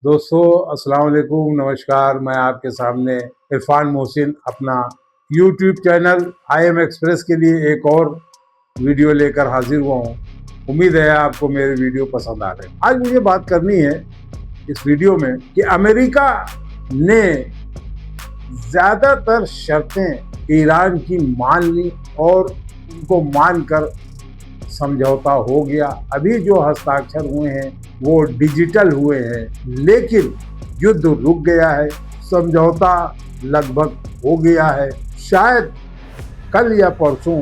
दोस्तों अस्सलाम वालेकुम, नमस्कार। मैं आपके सामने इरफान मोहसिन अपना यूट्यूब चैनल IM एक्सप्रेस के लिए एक और वीडियो लेकर हाजिर हुआ हूँ। उम्मीद है आपको मेरे वीडियो पसंद आ रहे हैं। आज मुझे बात करनी है इस वीडियो में कि अमेरिका ने ज़्यादातर शर्तें ईरान की मान ली और उनको मानकर समझौता हो गया। अभी जो हस्ताक्षर हुए हैं वो डिजिटल हुए हैं, लेकिन युद्ध रुक गया है, समझौता लगभग हो गया है। शायद कल या परसों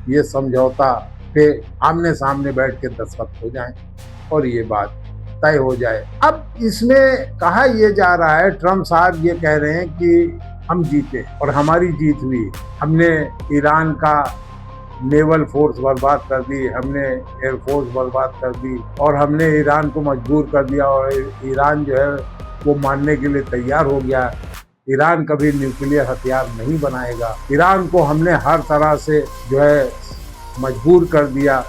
ये समझौता पे आमने सामने बैठ के दस्तखत हो जाएं और ये बात तय हो जाए। अब इसमें कहा यह जा रहा है, ट्रम्प साहब ये कह रहे हैं कि हम जीते और हमारी जीत हुई, हमने ईरान का नेवल फोर्स बर्बाद कर दी, हमने एयरफोर्स बर्बाद कर दी और हमने ईरान को मजबूर कर दिया और ईरान जो है वो मानने के लिए तैयार हो गया। ईरान कभी न्यूक्लियर हथियार नहीं बनाएगा। ईरान को हमने हर तरह से जो है मजबूर कर दिया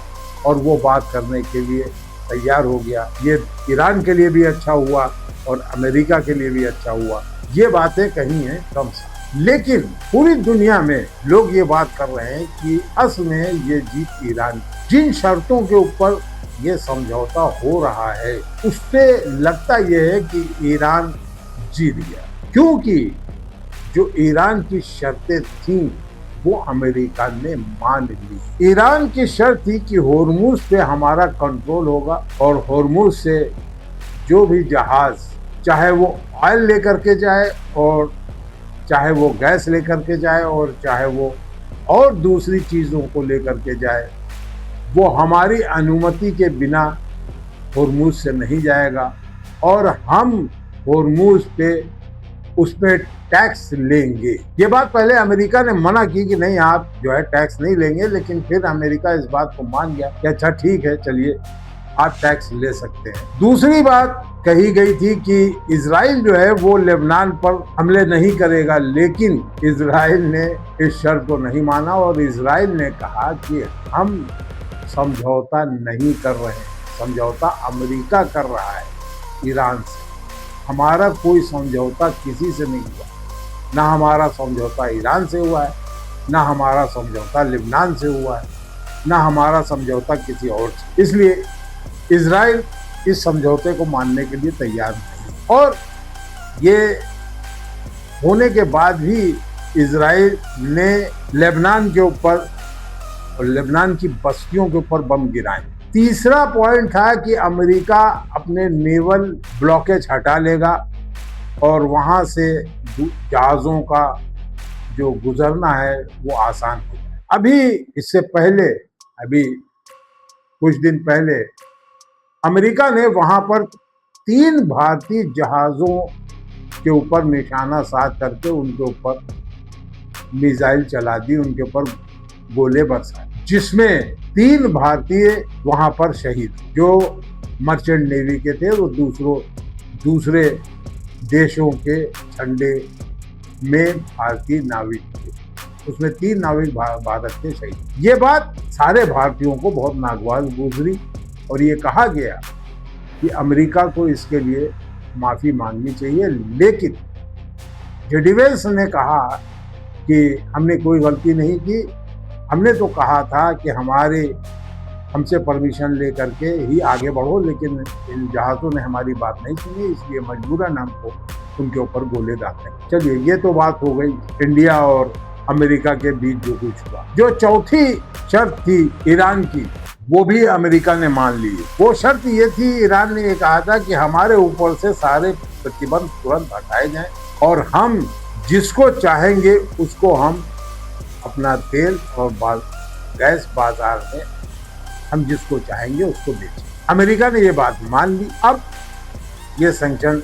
और वो बात करने के लिए तैयार हो गया। ये ईरान के लिए भी अच्छा हुआ और अमेरिका के लिए भी अच्छा हुआ। ये बातें कही हैं ट्रम्प साहब, लेकिन पूरी दुनिया में लोग ये बात कर रहे हैं कि असल में ये जीत ईरान, जिन शर्तों के ऊपर ये समझौता हो रहा है उससे लगता यह है कि ईरान जीत गया, क्योंकि जो ईरान की शर्तें थीं वो अमेरिका ने मान ली। ईरान की शर्त थी कि होर्मुज पे हमारा कंट्रोल होगा और होर्मुज से जो भी जहाज, चाहे वो ऑयल लेकर के जाए और चाहे वो गैस लेकर के जाए और चाहे वो और दूसरी चीज़ों को लेकर के जाए, वो हमारी अनुमति के बिना होर्मुज से नहीं जाएगा और हम होर्मुज पे उस पर टैक्स लेंगे। ये बात पहले अमेरिका ने मना की कि नहीं, आप जो है टैक्स नहीं लेंगे, लेकिन फिर अमेरिका इस बात को मान गया कि अच्छा ठीक है, चलिए आप टैक्स ले सकते हैं। दूसरी बात कही गई थी कि इजराइल जो है वो लेबनान पर हमले नहीं करेगा, लेकिन इजराइल ने इस शर्त को नहीं माना और इजराइल ने कहा कि हम समझौता नहीं कर रहे हैं, समझौता अमेरिका कर रहा है ईरान से, हमारा कोई समझौता किसी से नहीं हुआ। ना हमारा समझौता ईरान से हुआ है, ना हमारा समझौता लेबनान से हुआ है, ना हमारा समझौता किसी और से। इसलिए इजराइल इस समझौते को मानने के लिए तैयार नहीं, और ये होने के बाद भी इजराइल ने लेबनान के ऊपर और लेबनान की बस्तियों के ऊपर बम गिराए। तीसरा पॉइंट था कि अमेरिका अपने नेवल ब्लॉकेज हटा लेगा और वहां से जहाज़ों का जो गुजरना है वो आसान हो जाए। अभी इससे पहले, अभी कुछ दिन पहले अमेरिका ने वहां पर 3 भारतीय जहाज़ों के ऊपर निशाना साध करके उनके ऊपर मिसाइल चला दी, उनके ऊपर गोले बरसाए, जिसमें 3 भारतीय वहां पर शहीद, जो मर्चेंट नेवी के थे, वो दूसरे देशों के झंडे में भारतीय नाविक थे। उसमें 3 नाविक भारत के शहीद। ये बात सारे भारतीयों को बहुत नागवार गुजरी और ये कहा गया कि अमेरिका को इसके लिए माफ़ी मांगनी चाहिए, लेकिन जेडी वेंस ने कहा कि हमने कोई गलती नहीं की, हमने तो कहा था कि हमसे परमिशन ले करके ही आगे बढ़ो, लेकिन इन जहाज़ों ने हमारी बात नहीं सुनी, इसलिए मजबूरन हमको उनके ऊपर गोले दागते हैं। चलिए, ये तो बात हो गई इंडिया और अमेरिका के बीच जो कुछ हुआ। जो चौथी शर्त थी ईरान की, वो भी अमेरिका ने मान ली। वो शर्त ये थी, ईरान ने ये कहा था कि हमारे ऊपर से सारे प्रतिबंध तुरंत हटाए जाएं और हम जिसको चाहेंगे उसको हम अपना तेल और गैस बाजार में हम जिसको चाहेंगे उसको बेचें। अमेरिका ने ये बात मान ली। अब ये सैंक्शन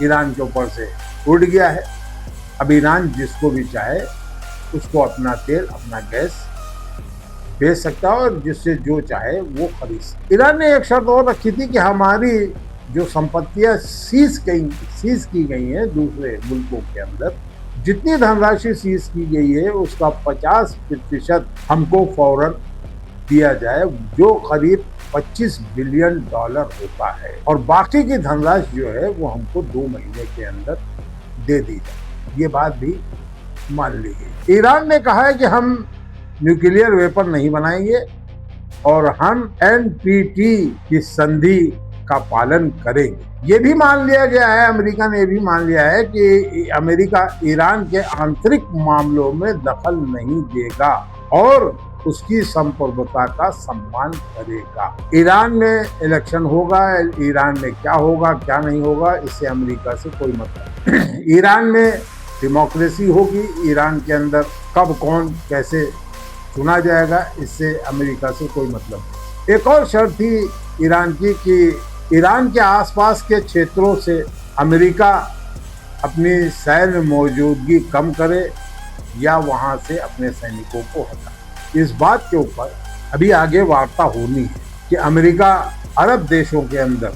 ईरान के ऊपर से उड़ गया है। अब ईरान जिसको भी चाहे उसको अपना तेल, अपना गैस बेच सकता है और जिससे जो चाहे वो खरीद सकता। ईरान ने एक शर्त और रखी थी कि हमारी जो संपत्तियां सीज की गई हैं दूसरे मुल्कों के अंदर, जितनी धनराशि सीज की गई है उसका 50% हमको फौरन दिया जाए, जो करीब $25 बिलियन होता है और बाकी की धनराशि जो है वो हमको 2 महीने के अंदर दे दी जाए। ये बात भी मान ली गई। ईरान ने कहा है कि हम न्यूक्लियर वेपन नहीं बनाएंगे और हम एनपीटी की संधि का पालन करेंगे। ये भी मान लिया गया है, अमेरिका ने भी मान लिया है कि अमेरिका ईरान के आंतरिक मामलों में दखल नहीं देगा और उसकी संप्रभुता का सम्मान करेगा। ईरान में इलेक्शन होगा, ईरान में क्या होगा क्या नहीं होगा इससे अमेरिका से कोई मतलब नहीं। ईरान में डेमोक्रेसी होगी, ईरान के अंदर कब कौन कैसे चुना जाएगा इससे अमेरिका से कोई मतलब नहीं। एक और शर्त थी ईरान की कि ईरान के आसपास के क्षेत्रों से अमेरिका अपनी सैन्य मौजूदगी कम करे या वहां से अपने सैनिकों को हटाए। इस बात के ऊपर अभी आगे वार्ता होनी है कि अमेरिका अरब देशों के अंदर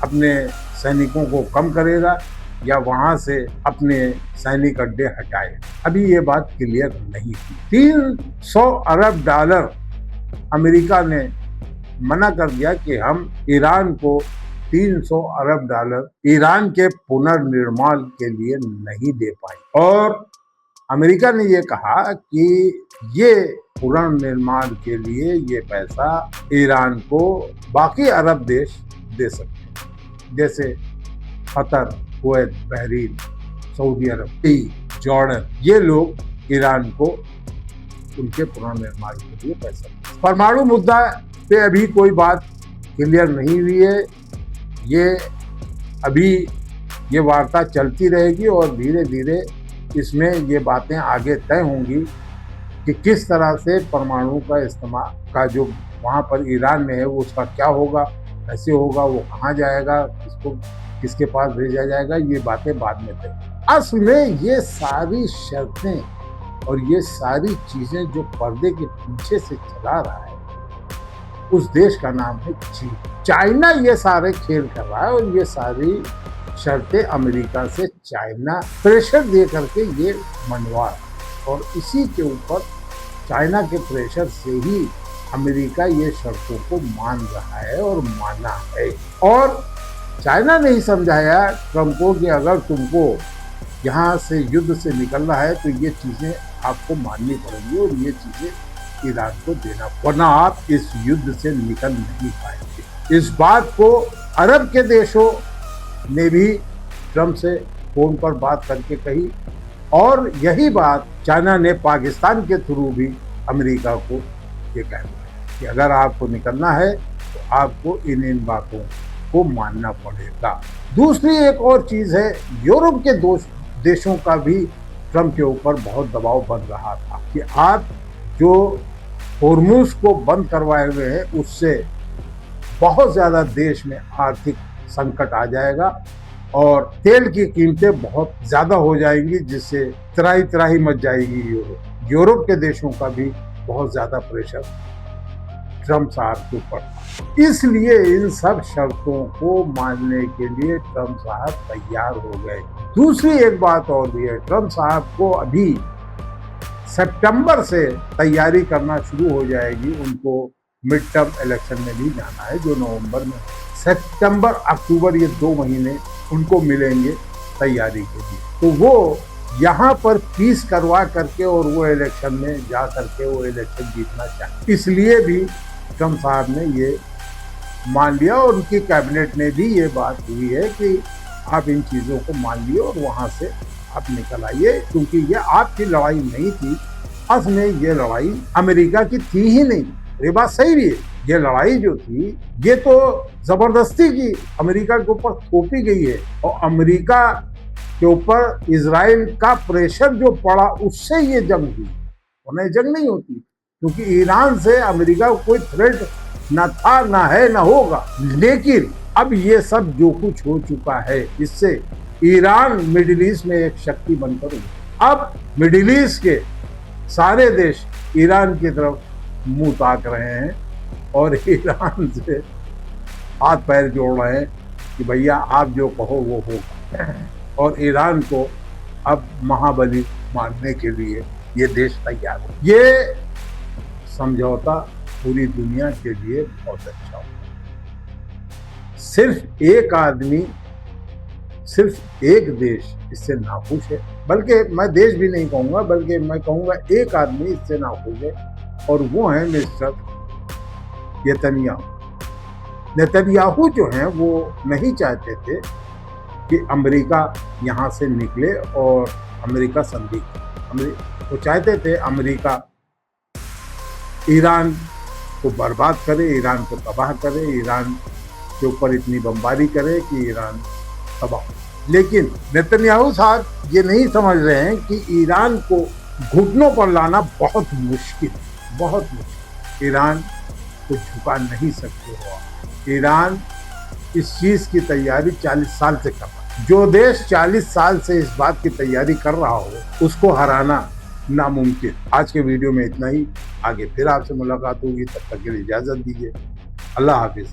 अपने सैनिकों को कम करेगा या वहां से अपने सैनिक अड्डे हटाए। अभी ये बात क्लियर नहीं थी। $300 अरब अमेरिका ने मना कर दिया कि हम ईरान को $300 अरब ईरान के पुनर्निर्माण के लिए नहीं दे पाए और अमेरिका ने ये कहा कि ये पुनर्निर्माण के लिए ये पैसा ईरान को बाकी अरब देश दे सकते हैं, जैसे कतर, कुवैत, बहरीन, सऊदी अरब, जॉर्डन, ये लोग ईरान को उनके पुनर्निर्माण के लिए पैसा। परमाणु मुद्दा पे अभी कोई बात क्लियर नहीं हुई है। ये अभी ये वार्ता चलती रहेगी और धीरे धीरे इसमें ये बातें आगे तय होंगी कि किस तरह से परमाणु का इस्तेमाल का जो वहाँ पर ईरान में है वो उसका क्या होगा, कैसे होगा, वो कहाँ जाएगा, किसके पास भेजा जाएगा, ये बातें बाद में तय। असल में ये सारी शर्तें और ये सारी चीजें जो पर्दे के पीछे से चला रहा है उस देश का नाम है चीन। चाइना ये सारे खेल कर रहा है और ये सारी शर्तें अमेरिका से चाइना प्रेशर दे करके ये मनवा रहा और इसी के ऊपर चाइना के प्रेशर से ही अमेरिका ये शर्तों को मान रहा है और माना है। और चाइना ने ही समझाया ट्रंप को कि अगर तुमको यहाँ से युद्ध से निकलना है तो ये चीज़ें आपको माननी पड़ेंगी और ये चीज़ें ईरान को देना, वरना आप इस युद्ध से निकल नहीं पाएंगे। इस बात को अरब के देशों ने भी ट्रंप से फोन पर बात करके कही और यही बात चाइना ने पाकिस्तान के थ्रू भी अमेरिका को ये कह दिया कि अगर आपको निकलना है तो आपको इन बातों को मानना पड़ेगा। दूसरी एक और चीज है, यूरोप के देशों का भी ट्रंप के ऊपर बहुत दबाव बन रहा था कि आप जो होर्मुज को बंद करवाए हुए हैं उससे बहुत ज्यादा देश में आर्थिक संकट आ जाएगा और तेल की कीमतें बहुत ज्यादा हो जाएंगी जिससे त्राही त्राही मच जाएगी यूरोप के देशों का भी बहुत ज्यादा प्रेशर ट्रंप साहब के ऊपर। इसलिए इन सब शर्तों को मानने के लिए ट्रंप साहब तैयार हो गए। दूसरी एक बात और भी है, ट्रंप साहब को अभी सितंबर से तैयारी करना शुरू हो जाएगी। उनको मिड टर्म इलेक्शन में भी जाना है जो नवंबर में। सितंबर अक्टूबर ये 2 महीने उनको मिलेंगे तैयारी के लिए, तो वो यहाँ पर पीस करवा करके और वो इलेक्शन में जा करके वो इलेक्शन जीतना चाहते। इसलिए भी ट्रंप साहब ने ये मान लिया और उनकी कैबिनेट में भी ये बात हुई है कि आप इन चीज़ों को मान लिए और वहाँ से आप निकल आइए, क्योंकि ये आपकी लड़ाई नहीं थी। असल में ये लड़ाई अमेरिका की थी ही नहीं। ये बात सही भी है, ये लड़ाई जो थी ये तो जबरदस्ती की अमेरिका के ऊपर थोपी गई है और अमेरिका के ऊपर इजराइल का प्रेशर जो पड़ा उससे ये जंग हुई, वरना जंग नहीं होती, क्योंकि ईरान से अमेरिका को कोई थ्रेट ना था, ना है, ना होगा। लेकिन अब ये सब जो कुछ हो चुका है इससे ईरान मिडिल ईस्ट में एक शक्ति बनकर उभरा। अब मिडिल ईस्ट के सारे देश ईरान की तरफ मुंह ताक रहे हैं और ईरान से हाथ पैर जोड़ रहे हैं कि भैया आप जो कहो वो होगा, और ईरान को अब महाबली मारने के लिए ये देश तैयार है। ये समझौता पूरी दुनिया के लिए बहुत अच्छा होगा। सिर्फ एक आदमी, सिर्फ एक देश इससे नाखुश है, बल्कि मैं देश भी नहीं कहूंगा, बल्कि मैं कहूंगा एक आदमी इससे नाखुश है, और वो है मिस्टर नेतन्याहू। नेतन्याहू जो हैं वो नहीं चाहते थे कि अमेरिका यहाँ से निकले और अमेरिका संधि, वो चाहते थे अमेरिका ईरान को बर्बाद करे, ईरान को तबाह करे, ईरान के ऊपर इतनी बमबारी करे कि ईरान तबाह हो। लेकिन नेतन्याहू साहब ये नहीं समझ रहे हैं कि ईरान को घुटनों पर लाना बहुत मुश्किल, बहुत मुश्किल। ईरान को झुका नहीं सकते हो। ईरान इस चीज की तैयारी 40 साल से कर रहा है। जो देश 40 साल से इस बात की तैयारी कर रहा हो उसको हराना नामुमकिन। आज के वीडियो में इतना ही। आगे फिर आपसे मुलाकात होगी, तब तक के लिए इजाजत दीजिए। अल्लाह हाफिज।